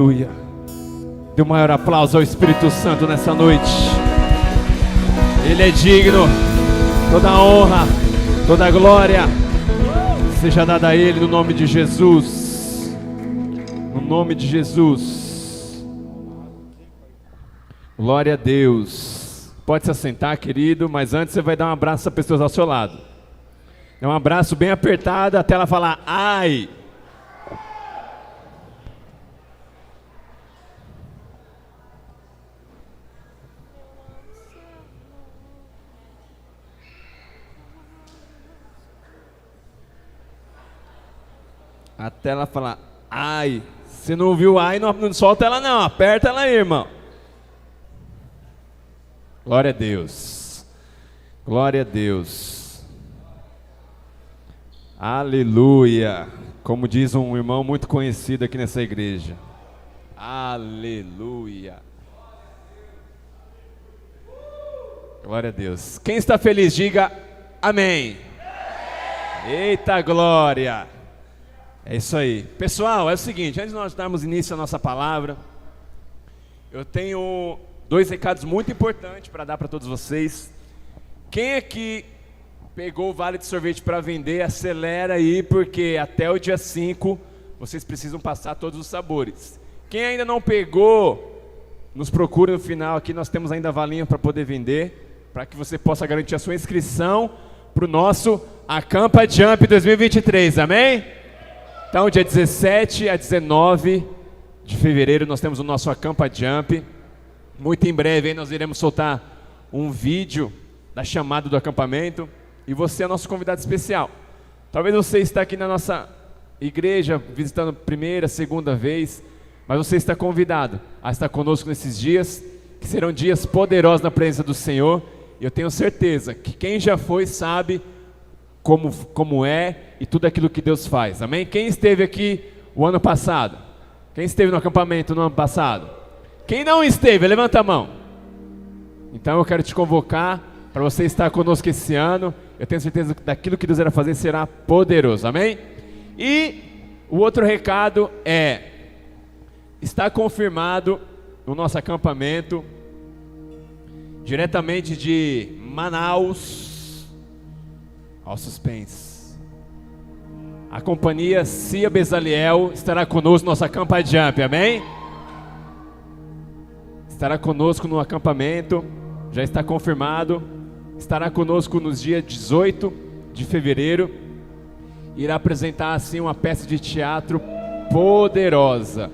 Aleluia. Dê um maior aplauso ao Espírito Santo nessa noite. Ele é digno. Toda a honra, toda a glória seja dada a Ele no nome de Jesus. No nome de Jesus. Glória a Deus. Pode se assentar, querido, mas antes você vai dar um abraço às pessoas ao seu lado. É um abraço bem apertado até ela falar ai. Até ela falar ai. Se não ouviu ai, não solta ela não, aperta ela aí, irmão. Glória a Deus. Glória a Deus. Aleluia. Como diz um irmão muito conhecido aqui nessa igreja. Aleluia. Glória a Deus. Quem está feliz, diga amém. Eita glória. É isso aí. Pessoal, é o seguinte, antes de nós darmos início à nossa palavra, eu tenho 2 recados muito importantes para dar para todos vocês. Quem aqui pegou o vale de sorvete para vender, acelera aí, porque até o dia 5 vocês precisam passar todos os sabores. Quem ainda não pegou, nos procure no final aqui, nós temos ainda valinho para poder vender, para que você possa garantir a sua inscrição para o nosso Acampa Jump 2023, amém? Então, dia 17 a 19 de fevereiro, nós temos o nosso Acampa Jump. Muito em breve aí nós iremos soltar um vídeo da chamada do acampamento. E você é nosso convidado especial. Talvez você está aqui na nossa igreja, visitando primeira, segunda vez, mas você está convidado a estar conosco nesses dias, que serão dias poderosos na presença do Senhor. E eu tenho certeza que quem já foi sabe como é e tudo aquilo que Deus faz, amém? Quem esteve aqui o ano passado? Quem esteve no acampamento no ano passado? Quem não esteve, levanta a mão. Então eu quero te convocar para você estar conosco esse ano. Eu tenho certeza que daquilo que Deus irá fazer será poderoso, amém? E o outro recado é, está confirmado o nosso acampamento diretamente de Manaus. Ao suspense. A companhia Cia Bezaliel estará conosco no nosso Acampa Jump, amém? Estará conosco no acampamento, já está confirmado. Estará conosco nos dias 18 de fevereiro. Irá apresentar assim uma peça de teatro poderosa.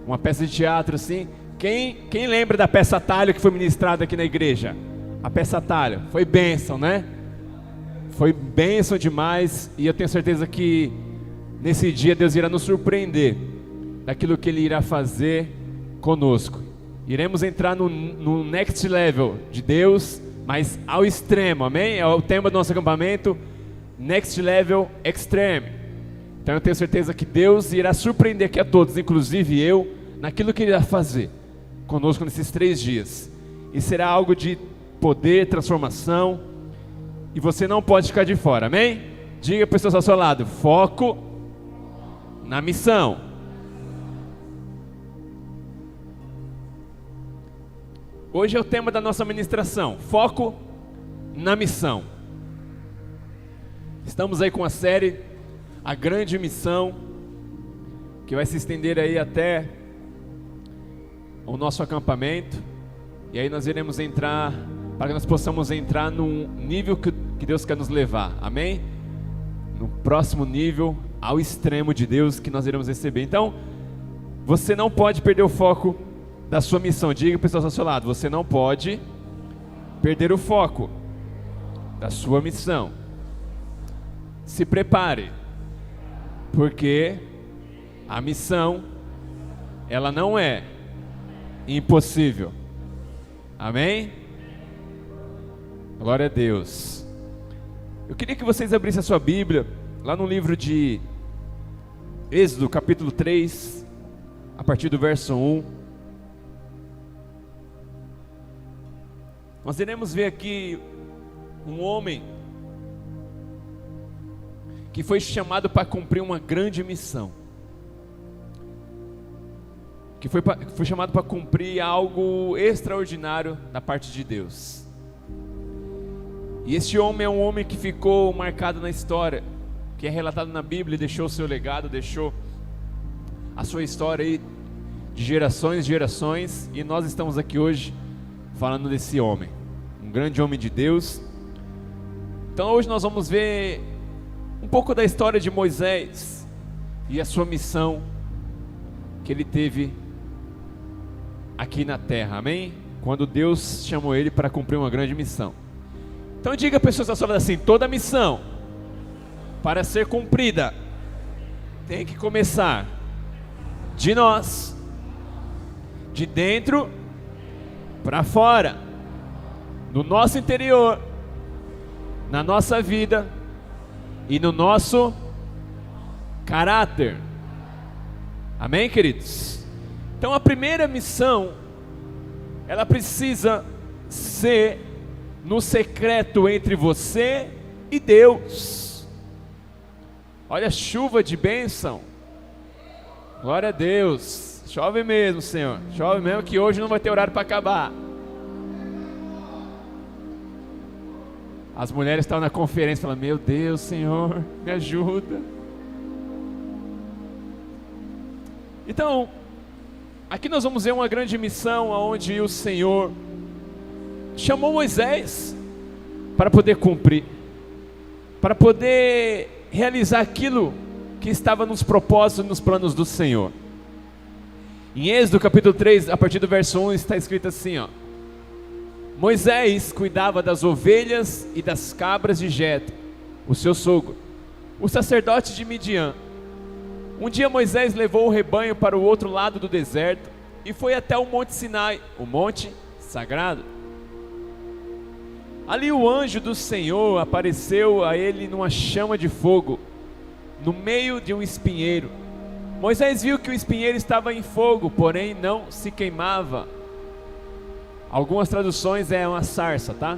Uma peça de teatro assim. Quem lembra da peça Talho que foi ministrada aqui na igreja? A peça Talho, foi bênção, né? Foi bênção demais e eu tenho certeza que nesse dia Deus irá nos surpreender daquilo que Ele irá fazer conosco. Iremos entrar no next level de Deus, mas ao extremo, amém? É o tema do nosso acampamento, Next Level Extreme. Então eu tenho certeza que Deus irá surpreender aqui a todos, inclusive eu, naquilo que Ele irá fazer conosco nesses 3 dias. E será algo de poder, transformação. E você não pode ficar de fora, amém? Diga para as pessoas ao seu lado, foco na missão. Hoje é o tema da nossa ministração, foco na missão. Estamos aí com a série A Grande Missão, que vai se estender aí até o nosso acampamento. E aí nós iremos entrar, para que nós possamos entrar num nível que Deus quer nos levar, amém? No próximo nível, ao extremo de Deus que nós iremos receber. Então, você não pode perder o foco da sua missão. Diga para pessoas ao seu lado, você não pode perder o foco da sua missão. Se prepare, porque a missão, ela não é impossível, amém? Glória a Deus. Eu queria que vocês abrissem a sua Bíblia lá no livro de Êxodo, capítulo 3, a partir do verso 1. Nós iremos ver aqui um homem que foi chamado para cumprir uma grande missão. que foi chamado para cumprir algo extraordinário da parte de Deus. E este homem é um homem que ficou marcado na história, que é relatado na Bíblia, e deixou o seu legado, deixou a sua história aí de gerações e gerações, e nós estamos aqui hoje falando desse homem, um grande homem de Deus. Então hoje nós vamos ver um pouco da história de Moisés e a sua missão que ele teve aqui na terra, amém? Quando Deus chamou ele para cumprir uma grande missão. Então diga a pessoa da sua vida assim: toda missão para ser cumprida tem que começar de nós, de dentro para fora, no nosso interior, na nossa vida e no nosso caráter. Amém, queridos? Então a primeira missão, ela precisa ser no secreto entre você e Deus. Olha a chuva de bênção. Glória a Deus. Chove mesmo, Senhor. Chove mesmo, que hoje não vai ter horário para acabar. As mulheres estavam na conferência falando: meu Deus, Senhor, me ajuda. Então, aqui nós vamos ver uma grande missão onde o Senhor chamou Moisés para poder cumprir, para poder realizar aquilo que estava nos propósitos e nos planos do Senhor. Em Êxodo capítulo 3, a partir do verso 1, está escrito assim, ó: Moisés cuidava das ovelhas e das cabras de Jetro, o seu sogro, o sacerdote de Midian. Um dia Moisés levou o rebanho para o outro lado do deserto e foi até o monte Sinai, o monte sagrado. Ali o anjo do Senhor apareceu a ele numa chama de fogo, no meio de um espinheiro. Moisés viu que o espinheiro estava em fogo, porém não se queimava. Algumas traduções é uma sarça, tá?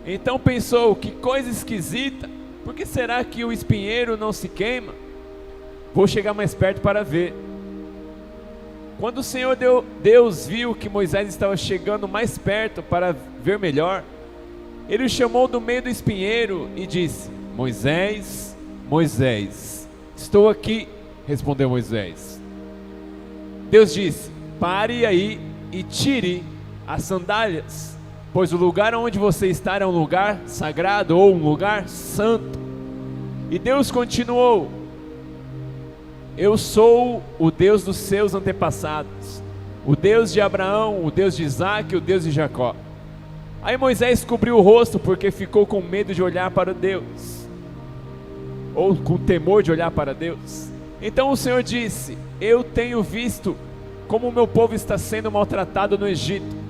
Então pensou: que coisa esquisita, por que será que o espinheiro não se queima? Vou chegar mais perto para ver. Quando o Senhor Deus viu que Moisés estava chegando mais perto para ver melhor, ele o chamou do meio do espinheiro e disse: Moisés, Moisés. Estou aqui, respondeu Moisés. Deus disse: pare aí e tire as sandálias, pois o lugar onde você está é um lugar sagrado, ou um lugar santo. E Deus continuou: eu sou o Deus dos seus antepassados, o Deus de Abraão, o Deus de Isaac e o Deus de Jacó. Aí Moisés cobriu o rosto porque ficou com medo de olhar para Deus, ou com temor de olhar para Deus. Então o Senhor disse: eu tenho visto como o meu povo está sendo maltratado no Egito.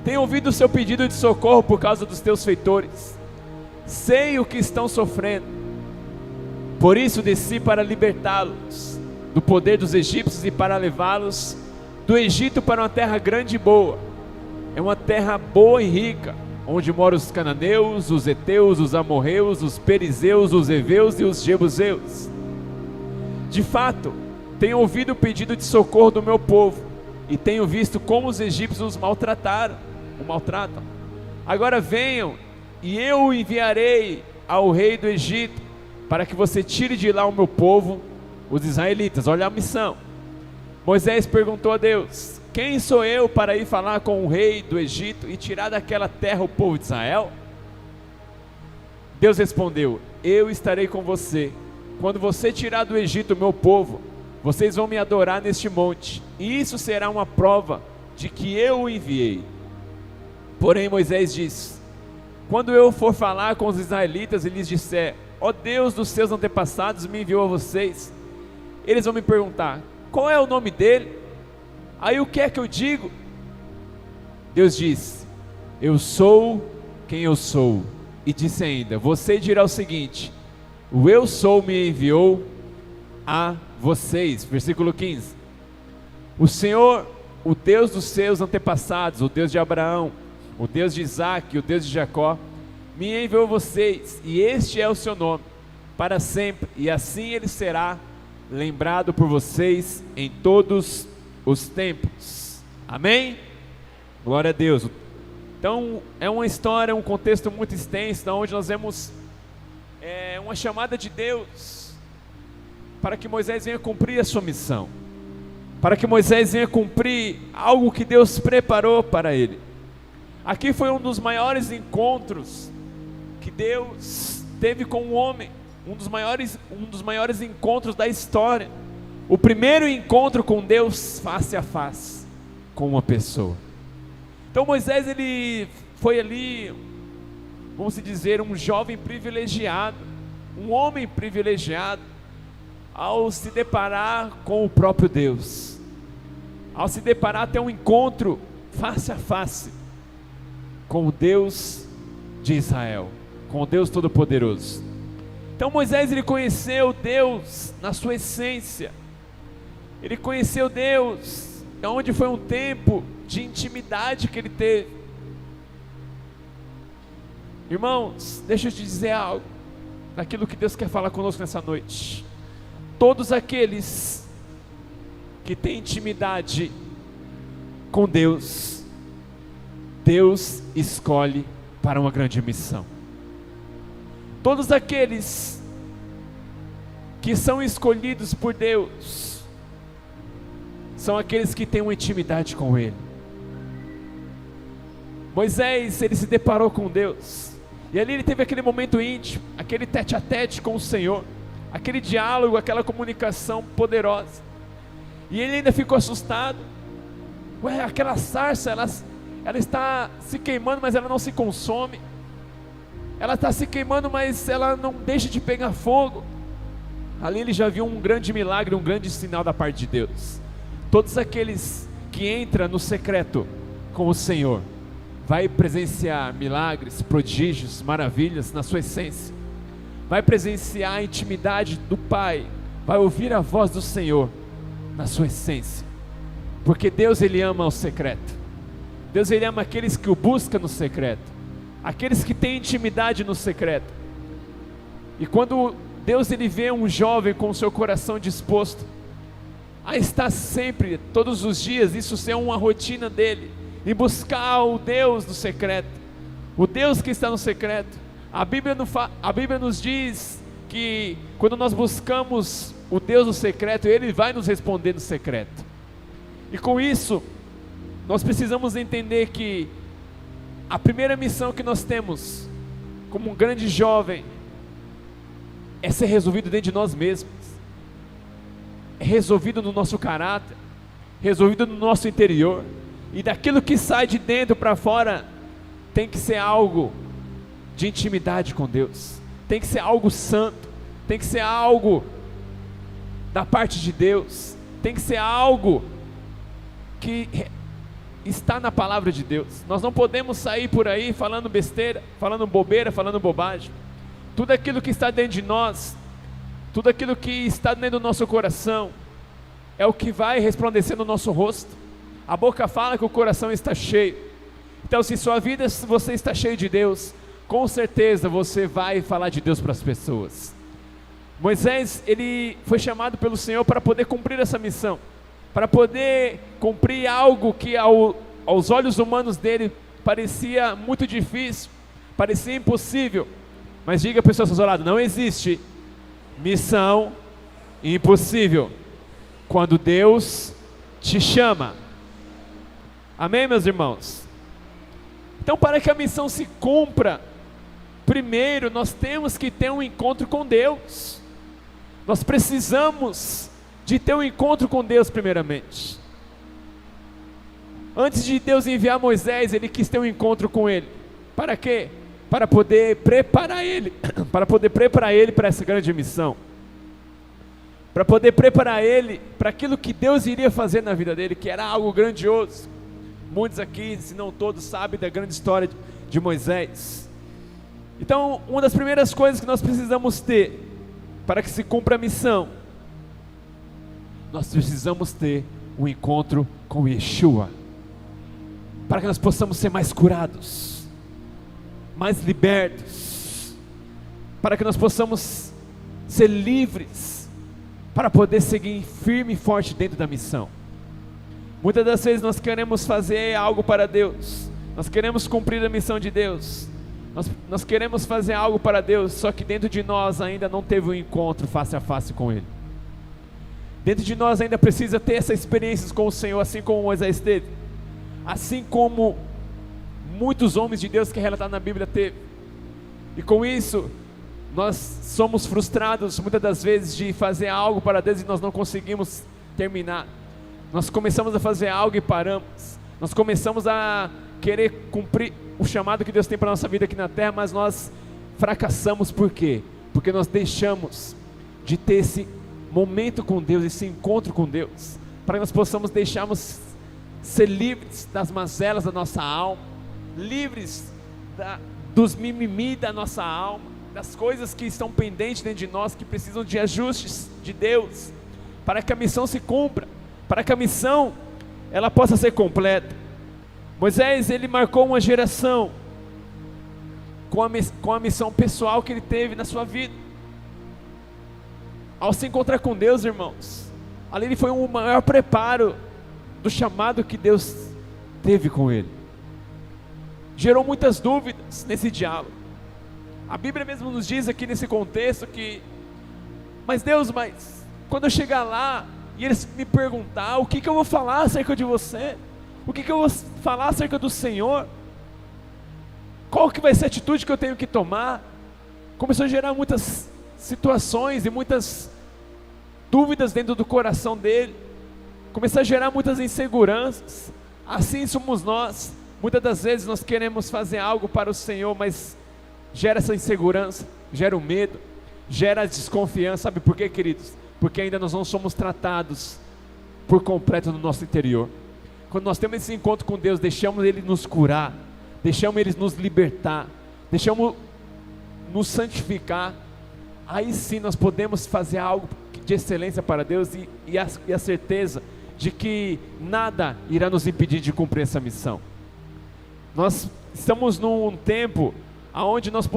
Tenho ouvido o seu pedido de socorro por causa dos teus feitores. Sei o que estão sofrendo. Por isso desci para libertá-los do poder dos egípcios e para levá-los do Egito para uma terra grande e boa. É uma terra boa e rica, onde moram os cananeus, os heteus, os amorreus, os perizeus, os heveus e os jebuseus. De fato, tenho ouvido o pedido de socorro do meu povo e tenho visto como os egípcios o maltratam. Agora venham e eu o enviarei ao rei do Egito, para que você tire de lá o meu povo, os israelitas. Olha a missão. Moisés perguntou a Deus: quem sou eu para ir falar com o rei do Egito e tirar daquela terra o povo de Israel? Deus respondeu: eu estarei com você. Quando você tirar do Egito o meu povo, vocês vão me adorar neste monte, e isso será uma prova de que eu o enviei. Porém Moisés disse: quando eu for falar com os israelitas e lhes disser: ó Deus dos seus antepassados me enviou a vocês, eles vão me perguntar: qual é o nome dele? Aí o que é que eu digo? Deus disse: eu sou quem eu sou. E disse ainda: você dirá o seguinte: o eu sou me enviou a vocês. Versículo 15: o Senhor, o Deus dos seus antepassados, o Deus de Abraão, o Deus de Isaac e o Deus de Jacó, me enviou a vocês, e este é o seu nome, para sempre, e assim ele será lembrado por vocês em todos os tempos. Amém? Glória a Deus. Então, é uma história, um contexto muito extenso, onde nós vemos uma chamada de Deus para que Moisés venha cumprir a sua missão, para que Moisés venha cumprir algo que Deus preparou para ele. Aqui foi um dos maiores encontros que Deus teve com o homem, um dos maiores encontros da história. O primeiro encontro com Deus face a face com uma pessoa. Então Moisés, ele foi ali, vamos dizer, um jovem privilegiado, um homem privilegiado, ao se deparar com o próprio Deus, ao se deparar, ter um encontro face a face com o Deus de Israel, com o Deus Todo-Poderoso. Então Moisés, ele conheceu Deus na sua essência, ele conheceu Deus, onde foi um tempo de intimidade que ele teve. Irmãos, deixa eu te dizer algo, daquilo que Deus quer falar conosco nessa noite. Todos aqueles que têm intimidade com Deus, Deus escolhe para uma grande missão. Todos aqueles que são escolhidos por Deus, são aqueles que têm uma intimidade com Ele. Moisés, ele se deparou com Deus, e ali ele teve aquele momento íntimo, aquele tete a tete com o Senhor, aquele diálogo, aquela comunicação poderosa. E ele ainda ficou assustado. Aquela sarça, ela está se queimando, mas ela não se consome. Ela está se queimando, mas ela não deixa de pegar fogo. Ali ele já viu um grande milagre, um grande sinal da parte de Deus. Todos aqueles que entram no secreto com o Senhor, vai presenciar milagres, prodígios, maravilhas na sua essência. Vai presenciar a intimidade do Pai, vai ouvir a voz do Senhor na sua essência, porque Deus, ele ama o secreto. Deus, ele ama aqueles que o buscam no secreto, aqueles que têm intimidade no secreto. E quando Deus, ele vê um jovem com o seu coração disposto a estar sempre, todos os dias, isso ser uma rotina dele, em buscar o Deus do secreto, o Deus que está no secreto. A Bíblia nos diz que quando nós buscamos o Deus do secreto, Ele vai nos responder no secreto. E com isso, nós precisamos entender que a primeira missão que nós temos, como um grande jovem, é ser resolvido dentro de nós mesmos, é resolvido no nosso caráter, resolvido no nosso interior, e daquilo que sai de dentro para fora, tem que ser algo de intimidade com Deus, tem que ser algo santo, tem que ser algo da parte de Deus, tem que ser algo que está na palavra de Deus. Nós não podemos sair por aí falando besteira, falando bobeira, falando bobagem. Tudo aquilo que está dentro de nós, tudo aquilo que está dentro do nosso coração, é o que vai resplandecer no nosso rosto. A boca fala que o coração está cheio. Então, se sua vida, se você está cheio de Deus, com certeza você vai falar de Deus para as pessoas. Moisés, ele foi chamado pelo Senhor para poder cumprir essa missão, para poder cumprir algo que aos olhos humanos dele parecia muito difícil, parecia impossível. Mas diga para as pessoas ao seu lado: não existe missão impossível quando Deus te chama. Amém, meus irmãos? Então, para que a missão se cumpra, primeiro nós temos que ter um encontro com Deus. Nós precisamos de ter um encontro com Deus primeiramente. Antes de Deus enviar Moisés, Ele quis ter um encontro com Ele. Para quê? Para poder preparar Ele, para essa grande missão. Para poder preparar Ele para aquilo que Deus iria fazer na vida dele, que era algo grandioso. Muitos aqui, se não todos, sabem da grande história de Moisés. Então, uma das primeiras coisas que nós precisamos ter para que se cumpra a missão, nós precisamos ter um encontro com Yeshua, para que nós possamos ser mais curados, mais libertos, para que nós possamos ser livres, para poder seguir firme e forte dentro da missão. Muitas das vezes nós queremos fazer algo para Deus, nós queremos cumprir a missão de Deus, nós queremos fazer algo para Deus, só que dentro de nós ainda não teve um encontro face a face com Ele. Dentro de nós ainda precisa ter essa experiência com o Senhor, assim como Moisés teve, assim como muitos homens de Deus que relataram na Bíblia teve. E com isso, nós somos frustrados muitas das vezes de fazer algo para Deus e nós não conseguimos terminar. Nós começamos a fazer algo e paramos. Nós começamos a querer cumprir o chamado que Deus tem para a nossa vida aqui na terra, mas nós fracassamos. Por quê? Porque nós deixamos de ter esse momento com Deus, esse encontro com Deus, para que nós possamos deixarmos ser livres das mazelas da nossa alma, livres dos mimimi da nossa alma, das coisas que estão pendentes dentro de nós, que precisam de ajustes de Deus, para que a missão se cumpra, para que a missão ela possa ser completa. Moisés, ele marcou uma geração com a missão pessoal que ele teve na sua vida. Ao se encontrar com Deus, irmãos, ali foi o maior preparo do chamado que Deus teve com ele. Gerou muitas dúvidas nesse diálogo. A Bíblia mesmo nos diz aqui nesse contexto que, mas Deus, quando eu chegar lá e eles me perguntar, o que eu vou falar acerca de você? O que eu vou falar acerca do Senhor? Qual que vai ser a atitude que eu tenho que tomar? Começou a gerar muitas situações e muitas dúvidas dentro do coração dele. Começou a gerar muitas inseguranças. Assim somos nós. Muitas das vezes nós queremos fazer algo para o Senhor, mas gera essa insegurança, gera o medo, gera a desconfiança. Sabe por quê, queridos? Porque ainda nós não somos tratados por completo no nosso interior. Quando nós temos esse encontro com Deus, deixamos Ele nos curar, deixamos Ele nos libertar, deixamos nos santificar, aí sim nós podemos fazer algo de excelência para Deus e a certeza de que nada irá nos impedir de cumprir essa missão. Nós estamos num tempo onde nós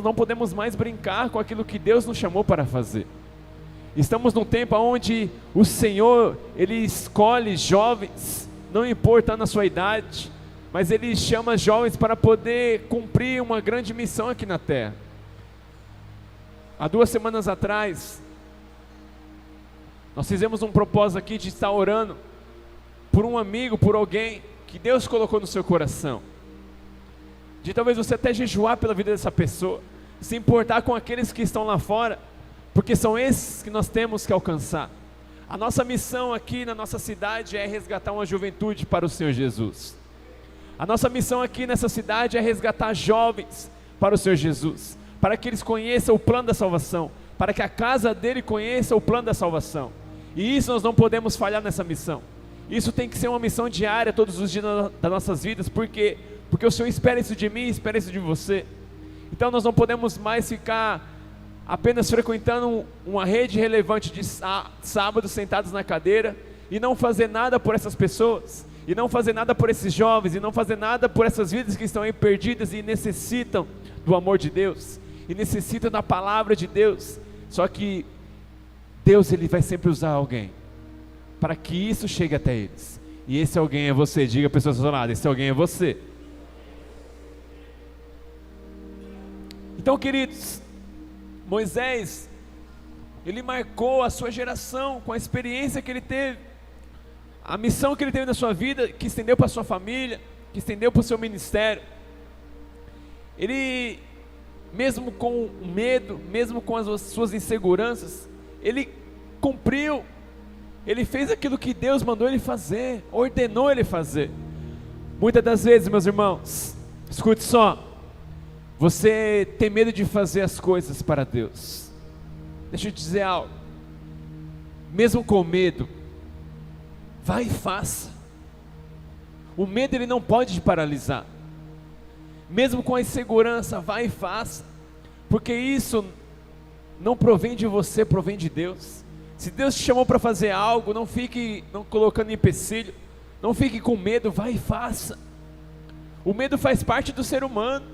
não podemos mais brincar com aquilo que Deus nos chamou para fazer. Estamos num tempo onde o Senhor, Ele escolhe jovens, não importa na sua idade, mas Ele chama jovens para poder cumprir uma grande missão aqui na terra. Há 2 semanas atrás, nós fizemos um propósito aqui de estar orando por um amigo, por alguém que Deus colocou no seu coração, de talvez você até jejuar pela vida dessa pessoa, se importar com aqueles que estão lá fora, porque são esses que nós temos que alcançar. A nossa missão aqui na nossa cidade é resgatar uma juventude para o Senhor Jesus. A nossa missão aqui nessa cidade é resgatar jovens para o Senhor Jesus, para que eles conheçam o plano da salvação, para que a casa dele conheça o plano da salvação. E isso nós não podemos falhar nessa missão. Isso tem que ser uma missão diária todos os dias das nossas vidas. Por quê? Porque o Senhor espera isso de mim, espera isso de você. Então nós não podemos mais ficar apenas frequentando uma rede relevante de sábado, sentados na cadeira, e não fazer nada por essas pessoas, e não fazer nada por esses jovens, e não fazer nada por essas vidas que estão aí perdidas e necessitam do amor de Deus, e necessitam da palavra de Deus. Só que Deus, Ele vai sempre usar alguém para que isso chegue até eles, e esse alguém é você. Diga a pessoa ao seu lado: esse alguém é você. Então, queridos, Moisés, ele marcou a sua geração com a experiência que ele teve, a missão que ele teve na sua vida, que estendeu para a sua família, que estendeu para o seu ministério. Ele, mesmo com o medo, mesmo com as suas inseguranças, ele cumpriu, ele fez aquilo que Deus mandou ele fazer, ordenou ele fazer. Muitas das vezes, meus irmãos, escute só, você tem medo de fazer as coisas para Deus. Deixa eu te dizer algo, mesmo com medo, vai e faça. O medo, ele não pode te paralisar. Mesmo com a insegurança, vai e faça, porque isso não provém de você, provém de Deus. Se Deus te chamou para fazer algo, não fique colocando empecilho, não fique com medo, vai e faça. O medo faz parte do ser humano.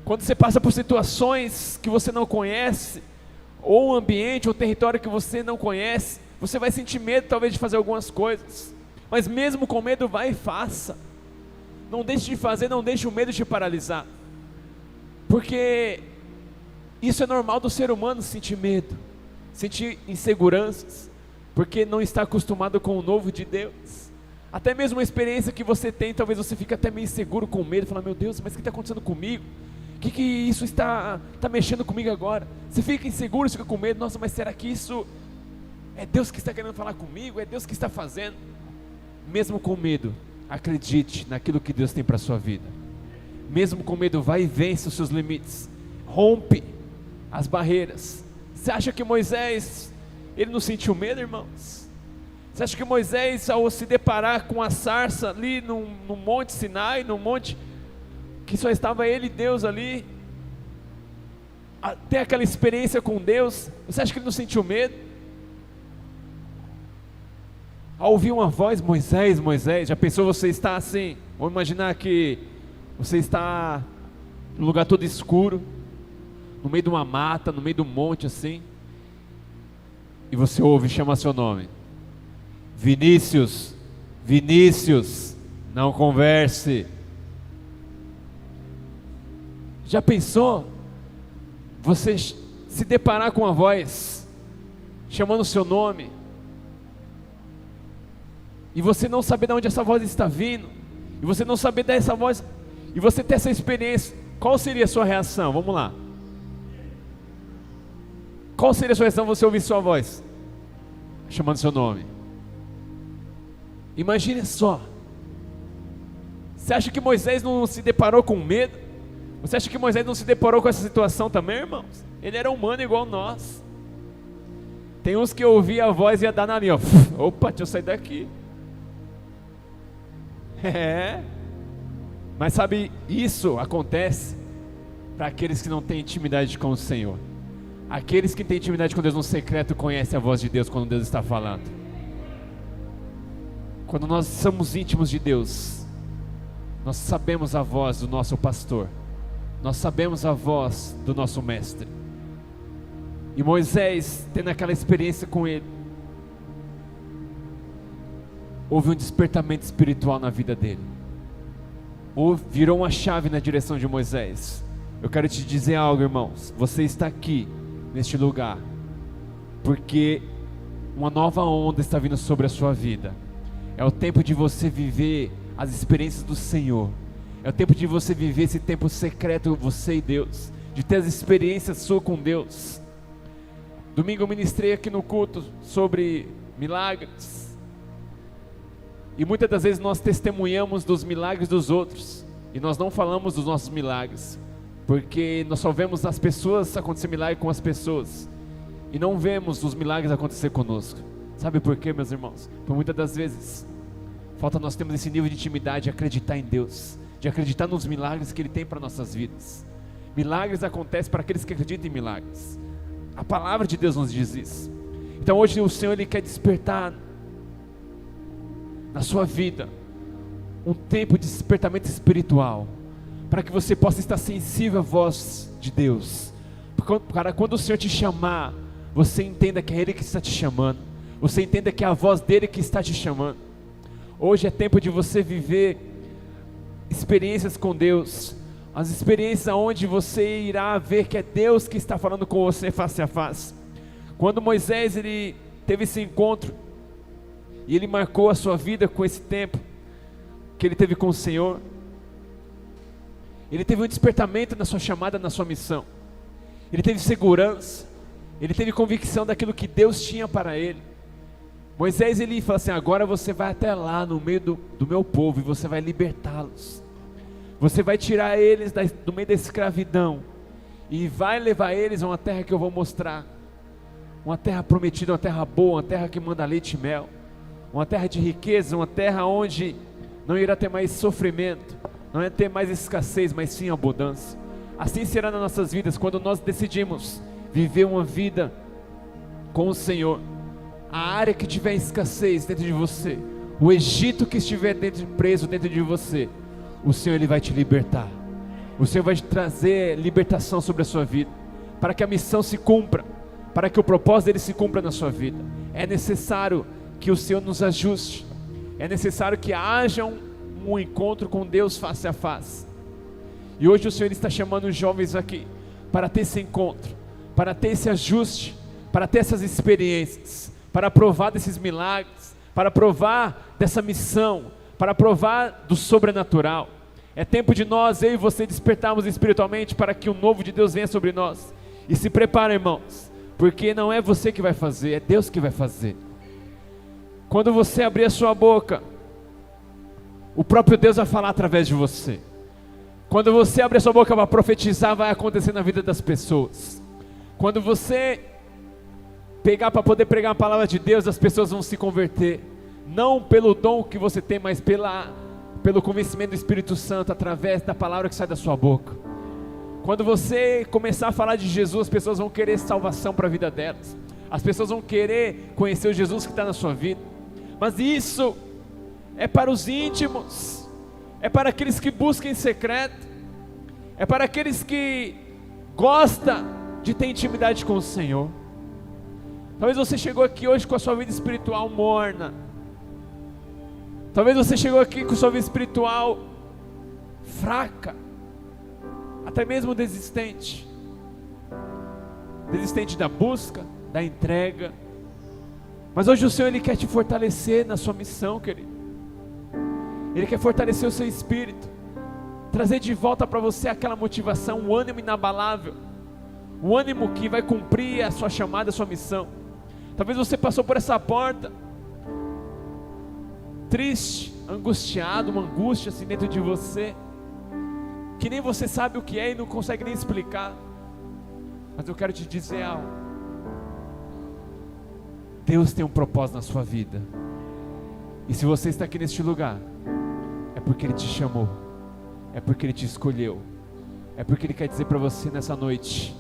Quando você passa por situações que você não conhece, ou um ambiente, ou território que você não conhece, você vai sentir medo talvez de fazer algumas coisas. Mas mesmo com medo, vai e faça. Não deixe de fazer, não deixe o medo te paralisar. Porque isso é normal do ser humano, sentir medo, sentir inseguranças, porque não está acostumado com o novo de Deus. Até mesmo uma experiência que você tem, talvez você fique até meio inseguro, com medo, fala, meu Deus, mas o que está acontecendo comigo? O que isso está mexendo comigo agora? Você fica inseguro, você fica com medo, nossa, mas será que isso é Deus que está querendo falar comigo? É Deus que está fazendo? Mesmo com medo, acredite naquilo que Deus tem para a sua vida. Mesmo com medo, vai e vence os seus limites, rompe as barreiras. Você acha que Moisés, ele não sentiu medo, irmãos? Você acha que Moisés, ao se deparar com a sarça ali no monte Sinai, no monte que só estava ele e Deus ali, até aquela experiência com Deus, você acha que ele não sentiu medo? Ao ouvir uma voz, Moisés, Moisés, já pensou você está assim? Vamos imaginar que você está num lugar todo escuro, no meio de uma mata, no meio de um monte assim, e você ouve, chama seu nome, Vinícius, Vinícius, não converse. Já pensou você se deparar com uma voz chamando o seu nome, e você não saber de onde essa voz está vindo, e você não saber dessa voz, e você ter essa experiência? Qual seria a sua reação? Vamos lá. Qual seria a sua reação você ouvir sua voz chamando seu nome? Imagine só. Você acha que Moisés não se deparou com medo? Você acha que Moisés não se deparou com essa situação também, irmãos? Ele era humano igual nós. Tem uns que ouviam a voz e ia dar na linha, ó. Opa, deixa eu sair daqui. Mas sabe, isso acontece para aqueles que não têm intimidade com o Senhor. Aqueles que têm intimidade com Deus no secreto conhecem a voz de Deus quando Deus está falando. Quando nós somos íntimos de Deus, nós sabemos a voz do nosso pastor, nós sabemos a voz do nosso mestre. E Moisés, tendo aquela experiência com ele, houve um despertamento espiritual na vida dele. Virou uma chave na direção de Moisés. Eu quero te dizer algo, irmãos. Você está aqui, neste lugar, porque uma nova onda está vindo sobre a sua vida. É o tempo de você viver as experiências do Senhor. É o tempo de você viver esse tempo secreto, você e Deus, de ter as experiências suas com Deus. Domingo eu ministrei aqui no culto sobre milagres. E muitas das vezes nós testemunhamos dos milagres dos outros, e nós não falamos dos nossos milagres, porque nós só vemos as pessoas acontecer milagre com as pessoas, e não vemos os milagres acontecer conosco. Sabe por quê, meus irmãos? Por muitas das vezes falta nós termos esse nível de intimidade, de acreditar em Deus, de acreditar nos milagres que Ele tem para nossas vidas. Milagres acontecem para aqueles que acreditam em milagres. A palavra de Deus nos diz isso. Então hoje o Senhor, Ele quer despertar na sua vida um tempo de despertamento espiritual, para que você possa estar sensível à voz de Deus, para quando o Senhor te chamar, você entenda que é Ele que está te chamando, você entenda que é a voz dEle que está te chamando. Hoje é tempo de você viver experiências com Deus, as experiências onde você irá ver que é Deus que está falando com você face a face. Quando Moisés ele teve esse encontro, e ele marcou a sua vida com esse tempo que ele teve com o Senhor, ele teve um despertamento na sua chamada, na sua missão. Ele teve segurança, ele teve convicção daquilo que Deus tinha para ele. Moisés ele fala assim: agora você vai até lá no meio do meu povo e você vai libertá-los. Você vai tirar eles do meio da escravidão e vai levar eles a uma terra que eu vou mostrar, uma terra prometida, uma terra boa, uma terra que manda leite e mel, uma terra de riqueza, uma terra onde não irá ter mais sofrimento, não irá ter mais escassez, mas sim abundância. Assim será nas nossas vidas, quando nós decidimos viver uma vida com o Senhor. A área que tiver escassez dentro de você, o Egito que estiver preso dentro de você, o Senhor Ele vai te libertar. O Senhor vai te trazer libertação sobre a sua vida, para que a missão se cumpra, para que o propósito dele se cumpra na sua vida. É necessário que o Senhor nos ajuste, é necessário que haja um encontro com Deus face a face. E hoje o Senhor está chamando os jovens aqui para ter esse encontro, para ter esse ajuste, para ter essas experiências, para provar desses milagres, para provar dessa missão, para provar do sobrenatural. É tempo de nós, eu e você, despertarmos espiritualmente para que o novo de Deus venha sobre nós. E se prepara, irmãos, porque não é você que vai fazer, é Deus que vai fazer. Quando você abrir a sua boca, o próprio Deus vai falar através de você. Quando você abrir a sua boca para profetizar, vai acontecer na vida das pessoas. Quando você pegar para poder pregar a palavra de Deus, as pessoas vão se converter, não pelo dom que você tem, mas pelo convencimento do Espírito Santo, através da palavra que sai da sua boca. Quando você começar a falar de Jesus, as pessoas vão querer salvação para a vida delas, as pessoas vão querer conhecer o Jesus que está na sua vida. Mas isso é para os íntimos, é para aqueles que buscam em secreto, é para aqueles que gostam de ter intimidade com o Senhor. Talvez você chegou aqui hoje com a sua vida espiritual morna. Talvez você chegou aqui com a sua vida espiritual fraca, até mesmo desistente. Desistente da busca, da entrega. Mas hoje o Senhor, Ele quer te fortalecer na sua missão, querido. Ele quer fortalecer o seu espírito, trazer de volta para você aquela motivação, um ânimo inabalável, um ânimo que vai cumprir a sua chamada, a sua missão. Talvez você passou por essa porta triste, angustiado, uma angústia assim dentro de você, que nem você sabe o que é e não consegue nem explicar. Mas eu quero te dizer algo: Deus tem um propósito na sua vida. E se você está aqui neste lugar, é porque Ele te chamou, é porque Ele te escolheu, é porque Ele quer dizer para você nessa noite: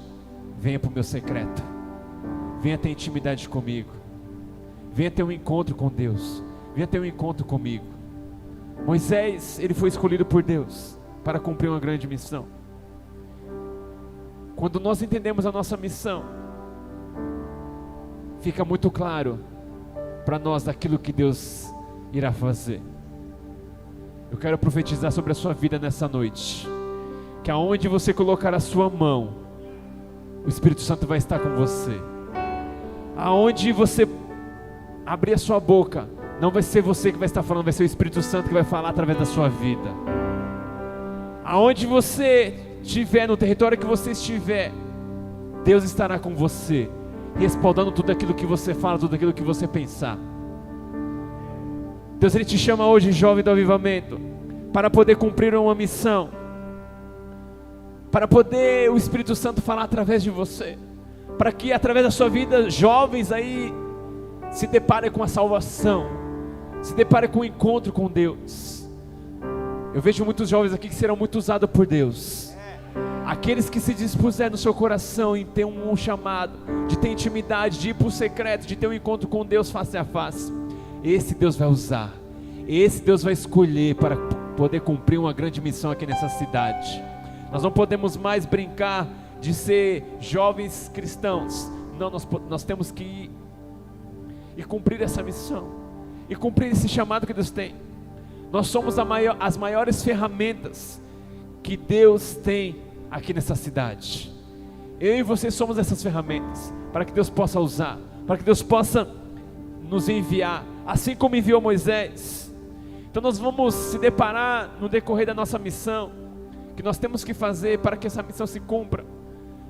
venha para o meu secreto, venha ter intimidade comigo, venha ter um encontro com Deus, venha ter um encontro comigo. Moisés, ele foi escolhido por Deus para cumprir uma grande missão. Quando nós entendemos a nossa missão, fica muito claro para nós daquilo que Deus irá fazer. Eu quero profetizar sobre a sua vida nessa noite, que aonde você colocar a sua mão, o Espírito Santo vai estar com você. Aonde você abrir a sua boca, não vai ser você que vai estar falando, vai ser o Espírito Santo que vai falar através da sua vida. Aonde você estiver, no território que você estiver, Deus estará com você, respaldando tudo aquilo que você fala, tudo aquilo que você pensar. Deus, Ele te chama hoje, jovem do avivamento, para poder cumprir uma missão, para poder o Espírito Santo falar através de você, para que através da sua vida, jovens aí se deparem com a salvação, se deparem com o encontro com Deus. Eu vejo muitos jovens aqui que serão muito usados por Deus. Aqueles que se dispuserem no seu coração em ter um chamado, de ter intimidade, de ir para o secreto, de ter um encontro com Deus face a face, esse Deus vai usar, esse Deus vai escolher para poder cumprir uma grande missão aqui nessa cidade. Nós não podemos mais brincar de ser jovens cristãos. Não, nós temos que ir e cumprir essa missão, e cumprir esse chamado que Deus tem. Nós somos as maiores ferramentas que Deus tem aqui nessa cidade. Eu e você somos essas ferramentas, para que Deus possa usar, para que Deus possa nos enviar, assim como enviou Moisés. Então nós vamos se deparar no decorrer da nossa missão, que nós temos que fazer para que essa missão se cumpra.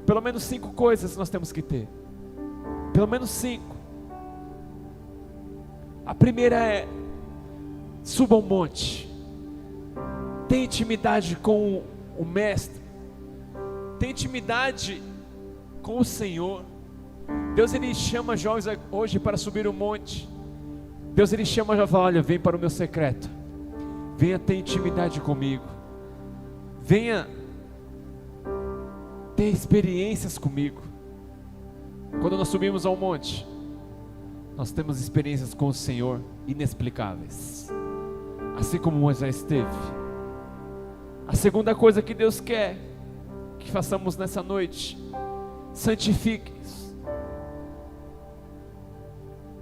Pelo menos 5 coisas nós temos que ter, pelo menos 5. A primeira é: suba ao monte, tenha intimidade com o Mestre, tenha intimidade com o Senhor. Deus, Ele chama jovens hoje para subir o monte. Deus, Ele chama jovens e fala: olha, vem para o meu secreto, venha ter intimidade comigo, venha ter experiências comigo. Quando nós subimos ao monte, nós temos experiências com o Senhor inexplicáveis, assim como Moisés teve. A segunda coisa que Deus quer que façamos nessa noite: santifique-os.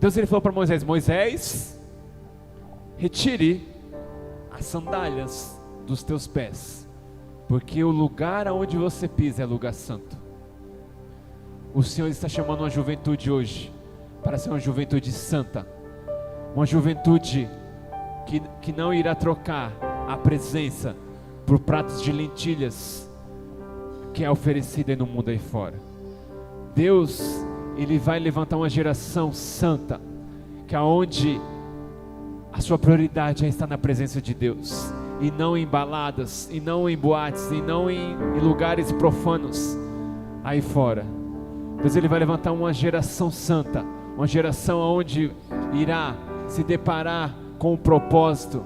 Deus, Ele falou para Moisés: Moisés, retire as sandálias dos teus pés, porque o lugar aonde você pisa é lugar santo. O Senhor está chamando uma juventude hoje para ser uma juventude santa, uma juventude que não irá trocar a presença por pratos de lentilhas que é oferecida no mundo aí fora. Deus, Ele vai levantar uma geração santa, que aonde a sua prioridade é estar na presença de Deus, e não em baladas, e não em boates, e não em lugares profanos aí fora. Deus, Ele vai levantar uma geração santa, uma geração onde irá se deparar com o propósito,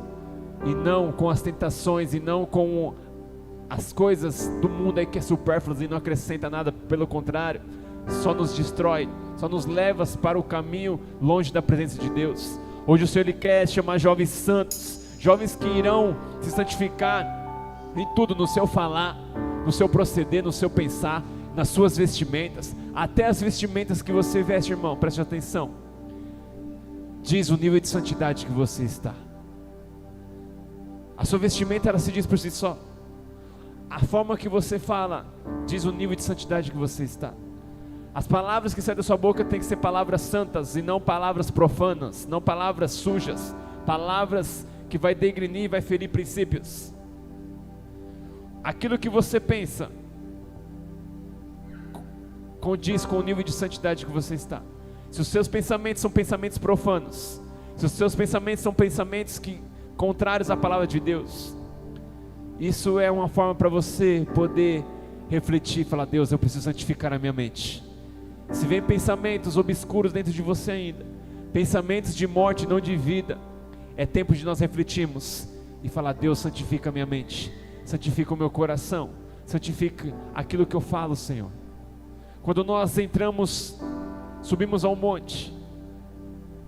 e não com as tentações, e não com as coisas do mundo aí que é supérfluo e não acrescenta nada, pelo contrário, só nos destrói, só nos leva para o caminho longe da presença de Deus. Hoje o Senhor, Ele quer chamar jovens santos, jovens que irão se santificar em tudo, no seu falar, no seu proceder, no seu pensar, nas suas vestimentas, até as vestimentas que você veste, irmão, preste atenção, diz o nível de santidade que você está. A sua vestimenta, ela se diz por si só. A forma que você fala diz o nível de santidade que você está. As palavras que saem da sua boca tem que ser palavras santas e não palavras profanas, não palavras sujas, palavras que vai degrinir e vai ferir princípios. Aquilo que você pensa condiz com o nível de santidade que você está. Se os seus pensamentos são pensamentos profanos, se os seus pensamentos são pensamentos contrários à palavra de Deus, isso é uma forma para você poder refletir e falar: Deus, eu preciso santificar a minha mente. Se vem pensamentos obscuros dentro de você ainda, pensamentos de morte, não de vida, é tempo de nós refletirmos e falar: Deus, santifica a minha mente, santifica o meu coração, santifica aquilo que eu falo, Senhor. Quando nós entramos, subimos ao monte,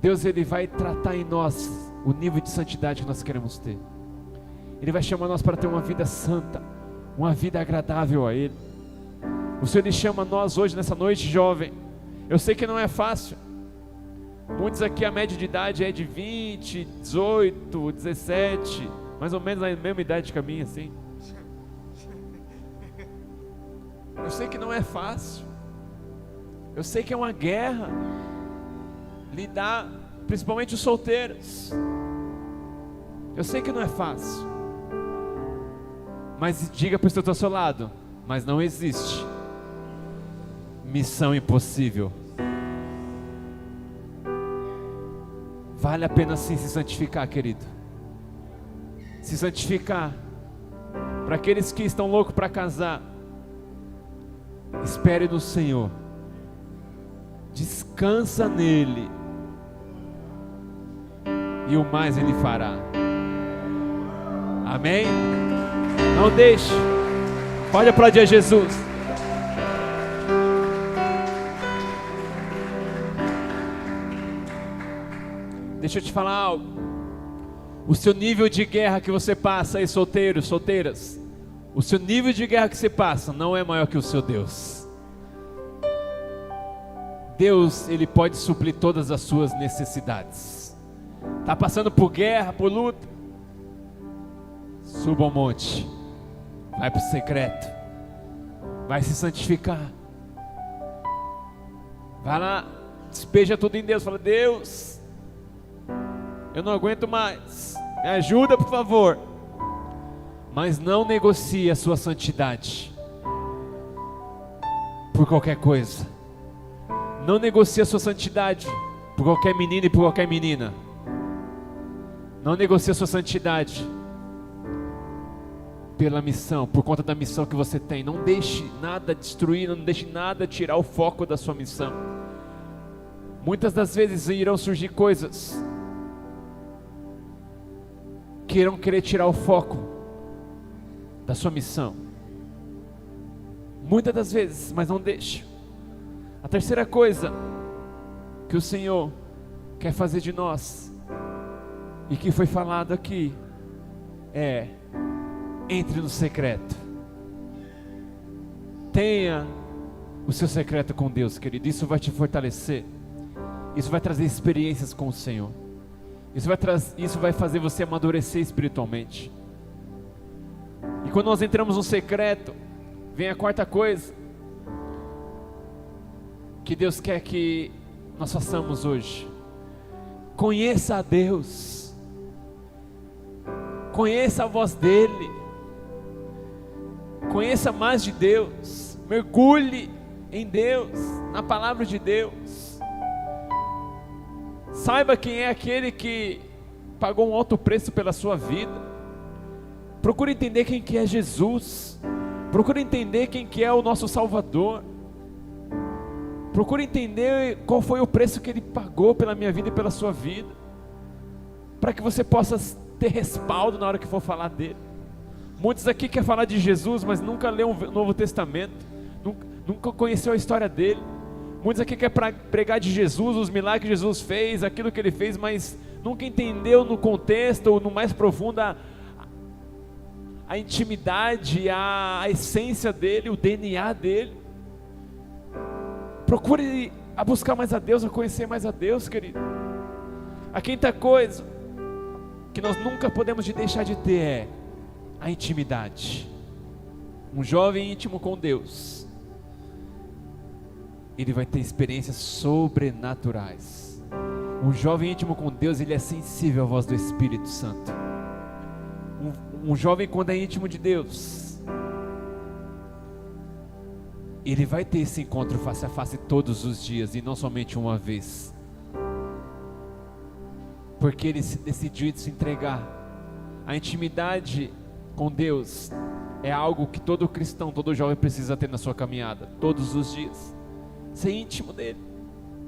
Deus, Ele vai tratar em nós o nível de santidade que nós queremos ter. Ele vai chamar nós para ter uma vida santa, uma vida agradável a Ele. O Senhor, Ele chama nós hoje, nessa noite, jovem. Eu sei que não é fácil. Muitos aqui, a média de idade é de 20, 18, 17, mais ou menos a mesma idade que a minha, assim. Eu sei que não é fácil. Eu sei que é uma guerra lidar, principalmente os solteiros. Eu sei que não é fácil. Mas diga para o que está ao seu lado: mas não existe missão impossível. Vale a pena sim se santificar, querido. Se santificar. Para aqueles que estão loucos para casar, espere no Senhor, descansa nele, e o mais Ele fará. Amém? Não deixe. Pode aplaudir a Jesus. Deixa eu te falar algo. O seu nível de guerra que você passa aí, solteiros, solteiras, o seu nível de guerra que você passa não é maior que o seu Deus. Deus, Ele pode suprir todas as suas necessidades. Está passando por guerra, por luta? Suba ao monte, vai para o secreto, vai se santificar, vai lá, despeja tudo em Deus, fala: Deus, eu não aguento mais, me ajuda por favor. Mas não negocie a sua santidade por qualquer coisa. Não negocie a sua santidade por qualquer menino e por qualquer menina. Não negocie a sua santidade pela missão, por conta da missão que você tem. Não deixe nada destruir, não deixe nada tirar o foco da sua missão. Muitas das vezes irão surgir coisas que irão querer tirar o foco da sua missão. Muitas das vezes, mas não deixe. A terceira coisa que o Senhor quer fazer de nós, e que foi falado aqui, é: entre no secreto. Tenha o seu secreto com Deus, querido. Isso vai te fortalecer. Isso vai trazer experiências com o Senhor. Isso vai fazer você amadurecer espiritualmente. E quando nós entramos no secreto, vem a quarta coisa que Deus quer que nós façamos hoje. Conheça a Deus. Conheça a voz dEle. Conheça mais de Deus. Mergulhe em Deus, na palavra de Deus. Saiba quem é aquele que pagou um alto preço pela sua vida. Procure entender quem que é Jesus. Procure entender quem que é o nosso Salvador. Procure entender qual foi o preço que Ele pagou pela minha vida e pela sua vida, para que você possa ter respaldo na hora que for falar dele. Muitos aqui querem falar de Jesus, mas nunca leu o Novo Testamento, nunca conheceu a história dele. Muitos aqui querem pregar de Jesus, os milagres que Jesus fez, aquilo que Ele fez, mas nunca entendeu no contexto ou no mais profundo a intimidade, a essência dele, o DNA dele. Procure a buscar mais a Deus, a conhecer mais a Deus, querido. A quinta coisa que nós nunca podemos deixar de ter é a intimidade. Um jovem íntimo com Deus, ele vai ter experiências sobrenaturais. Um jovem íntimo com Deus, ele é sensível à voz do Espírito Santo. Um jovem, quando é íntimo de Deus, ele vai ter esse encontro face a face todos os dias, e não somente uma vez, porque ele decidiu se entregar. A intimidade com Deus é algo que todo cristão, todo jovem precisa ter na sua caminhada, todos os dias. Ser íntimo dele,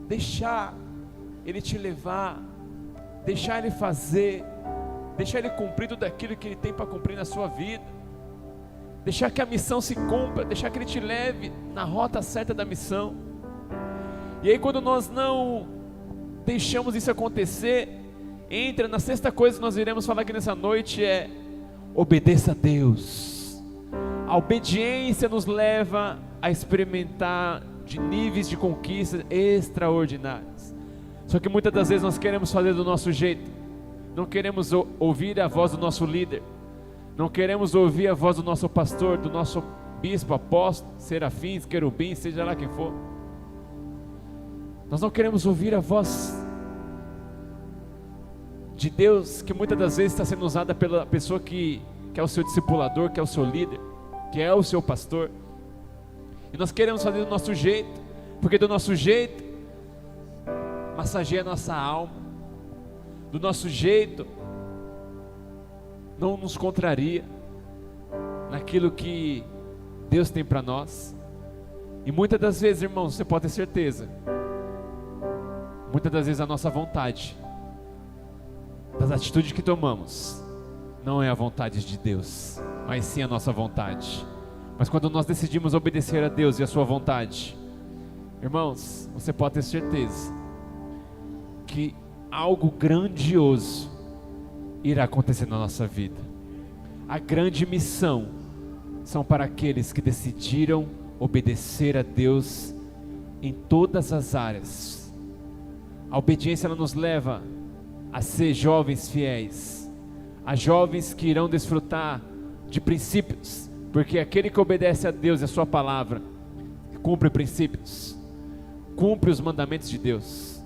deixar ele te levar, deixar ele fazer, deixar ele cumprir tudo aquilo que ele tem para cumprir na sua vida, deixar que a missão se cumpra, deixar que ele te leve na rota certa da missão. E aí, quando nós não deixamos isso acontecer, entra na sexta coisa que nós iremos falar aqui nessa noite, é: obedeça a Deus. A obediência nos leva a experimentar de níveis de conquista extraordinários. Só que muitas das vezes nós queremos fazer do nosso jeito, não queremos ouvir a voz do nosso líder, não queremos ouvir a voz do nosso pastor, do nosso bispo, apóstolo, serafins, querubins, seja lá quem for. Nós não queremos ouvir a voz de Deus, que muitas das vezes está sendo usada pela pessoa que é o seu discipulador, que é o seu líder, que é o seu pastor. E nós queremos fazer do nosso jeito, porque do nosso jeito massageia a nossa alma, do nosso jeito não nos contraria naquilo que Deus tem para nós. E muitas das vezes, irmãos, você pode ter certeza, muitas das vezes a nossa vontade, das atitudes que tomamos, não é a vontade de Deus, mas sim a nossa vontade. Mas quando nós decidimos obedecer a Deus e a sua vontade, irmãos, você pode ter certeza que algo grandioso irá acontecer na nossa vida. A grande missão são para aqueles que decidiram obedecer a Deus em todas as áreas. A obediência, ela nos leva a ser jovens fiéis, a jovens que irão desfrutar de princípios, porque aquele que obedece a Deus e a sua palavra, cumpre princípios, cumpre os mandamentos de Deus,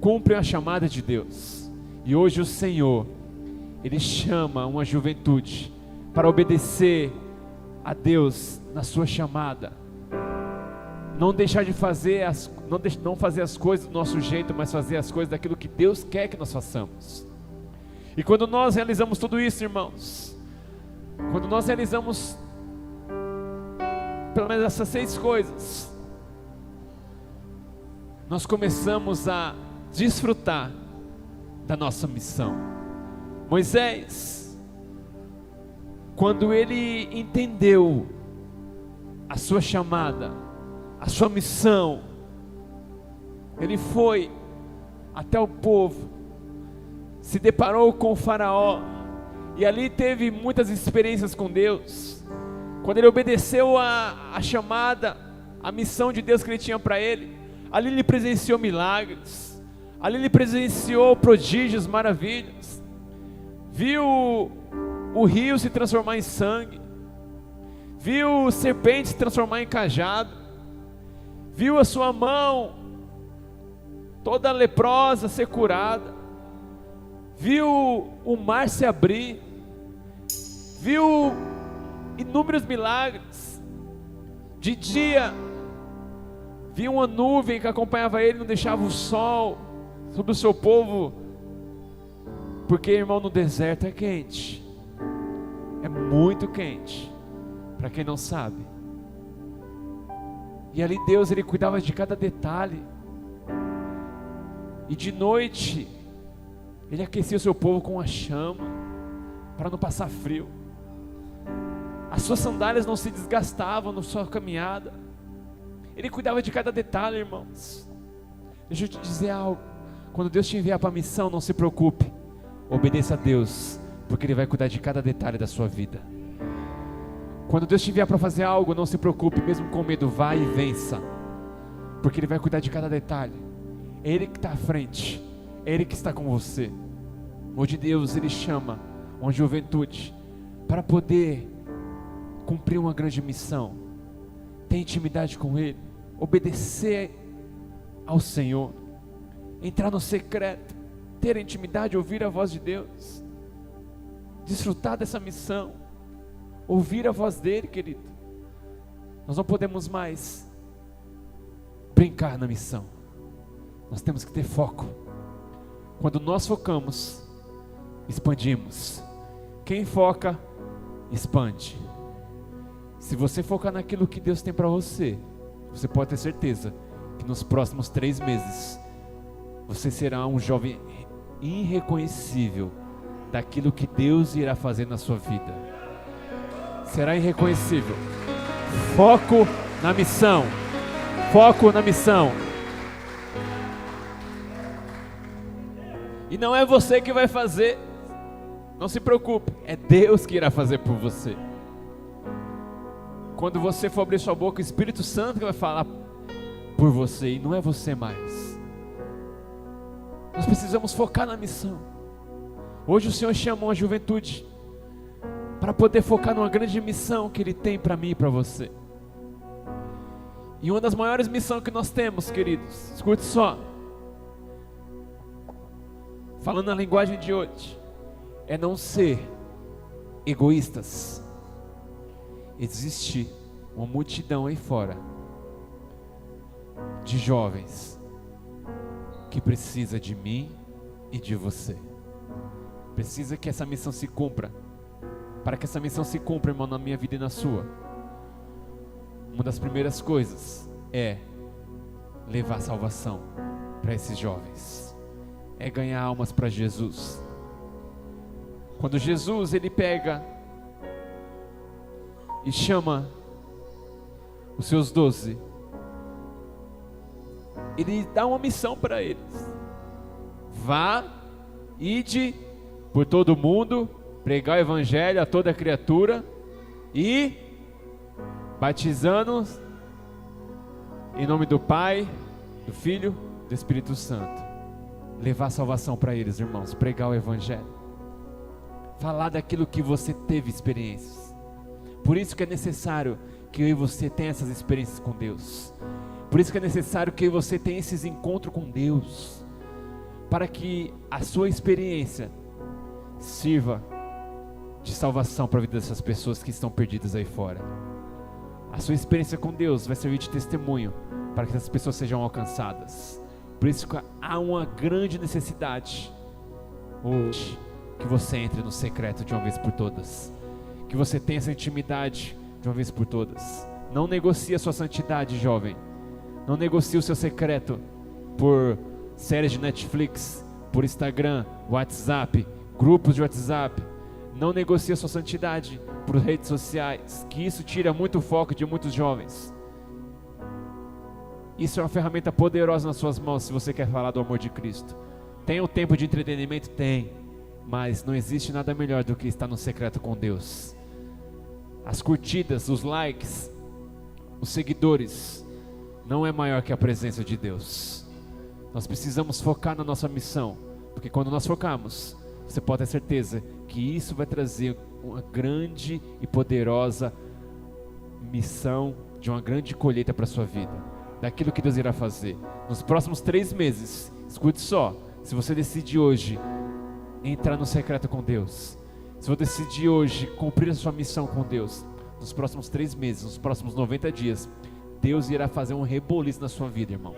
cumpre a chamada de Deus. E hoje o Senhor, Ele chama uma juventude para obedecer a Deus na sua chamada, não deixar de fazer não fazer as coisas do nosso jeito, mas fazer as coisas daquilo que Deus quer que nós façamos. E quando nós realizamos tudo isso, irmãos, quando nós realizamos pelo menos essas 6 coisas, nós começamos a desfrutar da nossa missão. Moisés, quando ele entendeu a sua chamada, a sua missão, ele foi até o povo, se deparou com o faraó, e ali teve muitas experiências com Deus. Quando ele obedeceu a chamada, a missão de Deus que ele tinha para ele, ali ele presenciou milagres, Ali ele presenciou prodígios, maravilhas. Viu o rio se transformar em sangue. Viu serpente se transformar em cajado. Viu a sua mão toda leprosa ser curada. Viu o mar se abrir. Viu inúmeros milagres. De dia, viu uma nuvem que acompanhava ele, não deixava o sol sobre o seu povo. Porque, irmão, no deserto é quente. É muito quente, para quem não sabe. E ali Deus, ele cuidava de cada detalhe. E de noite, ele aquecia o seu povo com a chama, para não passar frio. As suas sandálias não se desgastavam na sua caminhada. Ele cuidava de cada detalhe, irmãos. Deixa eu te dizer algo. Quando Deus te enviar para a missão, não se preocupe. Obedeça a Deus, porque Ele vai cuidar de cada detalhe da sua vida. Quando Deus te enviar para fazer algo, não se preocupe, mesmo com medo, vá e vença, porque Ele vai cuidar de cada detalhe. É Ele que está à frente, é Ele que está com você. Hoje Deus, Ele chama uma juventude para poder cumprir uma grande missão, ter intimidade com Ele, obedecer ao Senhor, entrar no secreto, ter intimidade, ouvir a voz de Deus, desfrutar dessa missão, ouvir a voz dEle, querido. Nós não podemos mais brincar na missão, nós temos que ter foco. Quando nós focamos, expandimos. Quem foca, expande. Se você focar naquilo que Deus tem para você, você pode ter certeza que nos próximos 3 meses você será um jovem irreconhecível daquilo que Deus irá fazer na sua vida. Será irreconhecível. Foco na missão. Foco na missão. E não é você que vai fazer, não se preocupe, é Deus que irá fazer por você. Quando você for abrir sua boca, o Espírito Santo que vai falar por você, e não é você mais. Nós precisamos focar na missão. Hoje o Senhor chamou a juventude para poder focar numa grande missão que Ele tem para mim e para você. E uma das maiores missões que nós temos, queridos, escute só, falando na linguagem de hoje, é não ser egoístas. Existe uma multidão aí fora de jovens que precisa de mim e de você. Precisa que essa missão se cumpra. Para que essa missão se cumpra, irmão, na minha vida e na sua, uma das primeiras coisas é levar salvação para esses jovens, é ganhar almas para Jesus. Quando Jesus, Ele pega e chama os seus 12, Ele dá uma missão para eles: vá, ide por todo o mundo, pregar o evangelho a toda criatura e batizando-os em nome do Pai, do Filho, do Espírito Santo. Levar salvação para eles, irmãos, pregar o evangelho, falar daquilo que você teve experiências. Por isso que é necessário que eu e você tenha essas experiências com Deus. Por isso que é necessário que eu e você tenha esses encontros com Deus, para que a sua experiência sirva de salvação para a vida dessas pessoas que estão perdidas aí fora. A sua experiência com Deus vai servir de testemunho para que essas pessoas sejam alcançadas. Por isso que há uma grande necessidade hoje que você entre no secreto de uma vez por todas, que você tenha essa intimidade de uma vez por todas. Não negocie a sua santidade, jovem. Não negocie o seu secreto por séries de Netflix, por Instagram, WhatsApp, grupos de WhatsApp. Não negocie a sua santidade por redes sociais, que isso tira muito o foco de muitos jovens. Isso é uma ferramenta poderosa nas suas mãos se você quer falar do amor de Cristo. Tem um tempo de entretenimento? Tem. Mas não existe nada melhor do que estar no secreto com Deus. As curtidas, os likes, os seguidores, não é maior que a presença de Deus. Nós precisamos focar na nossa missão, porque quando nós focarmos, você pode ter certeza que isso vai trazer uma grande e poderosa missão de uma grande colheita para a sua vida, daquilo que Deus irá fazer. Nos próximos 3 meses, escute só, se você decidir hoje entrar no secreto com Deus, se você decidir hoje cumprir a sua missão com Deus, nos próximos 3 meses, nos próximos 90 dias, Deus irá fazer um reboliço na sua vida, irmão.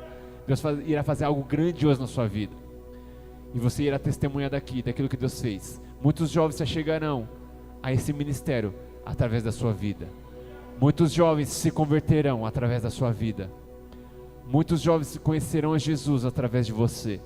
Deus irá fazer algo grandioso na sua vida. E você irá testemunhar daquilo que Deus fez. Muitos jovens se chegarão a esse ministério através da sua vida. Muitos jovens se converterão através da sua vida. Muitos jovens conhecerão a Jesus através de você.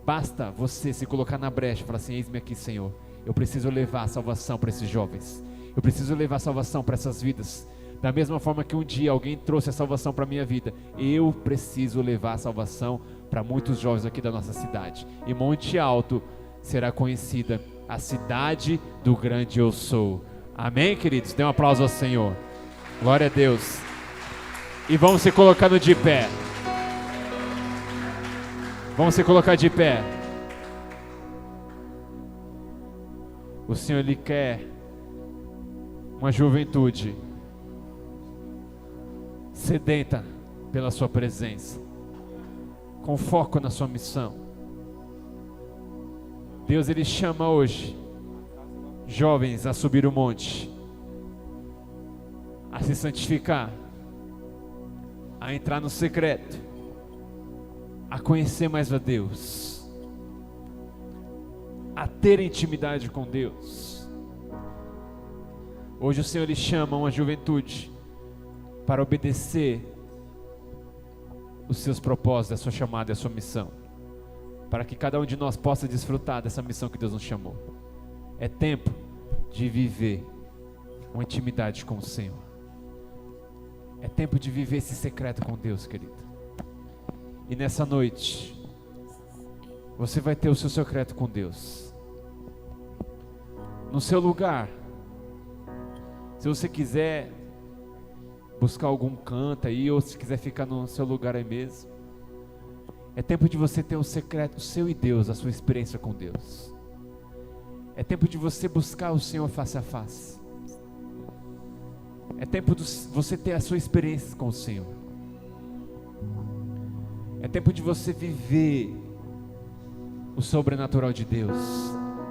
Basta você se colocar na brecha e falar assim: eis-me aqui, Senhor. Eu preciso levar a salvação para esses jovens. Eu preciso levar a salvação para essas vidas. Da mesma forma que um dia alguém trouxe a salvação para a minha vida, eu preciso levar a salvação para muitos jovens aqui da nossa cidade. E Monte Alto será conhecida a cidade do grande eu sou. Amém, queridos? Dê um aplauso ao Senhor. Glória a Deus. E vamos se colocando de pé. Vamos se colocar de pé. O Senhor, Ele quer uma juventude sedenta pela sua presença, com foco na sua missão. Deus, Ele chama hoje jovens a subir o monte, a se santificar, a entrar no secreto, a conhecer mais a Deus, a ter intimidade com Deus. Hoje o Senhor Ele chama uma juventude para obedecer os seus propósitos, a sua chamada e a sua missão, para que cada um de nós possa desfrutar dessa missão que Deus nos chamou. É tempo de viver uma intimidade com o Senhor. É tempo de viver esse secreto com Deus, querido. E nessa noite, você vai ter o seu secreto com Deus. No seu lugar, se você quiser buscar algum canto aí, ou se quiser ficar no seu lugar aí mesmo, é tempo de você ter o secreto, o seu e Deus, a sua experiência com Deus. É tempo de você buscar o Senhor face a face. É tempo de você ter a sua experiência com o Senhor. É tempo de você viver o sobrenatural de Deus,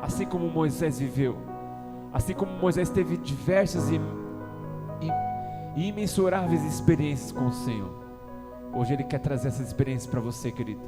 assim como Moisés viveu. Assim como Moisés teve diversas e imensuráveis experiências com o Senhor, hoje Ele quer trazer essas experiências para você, querido.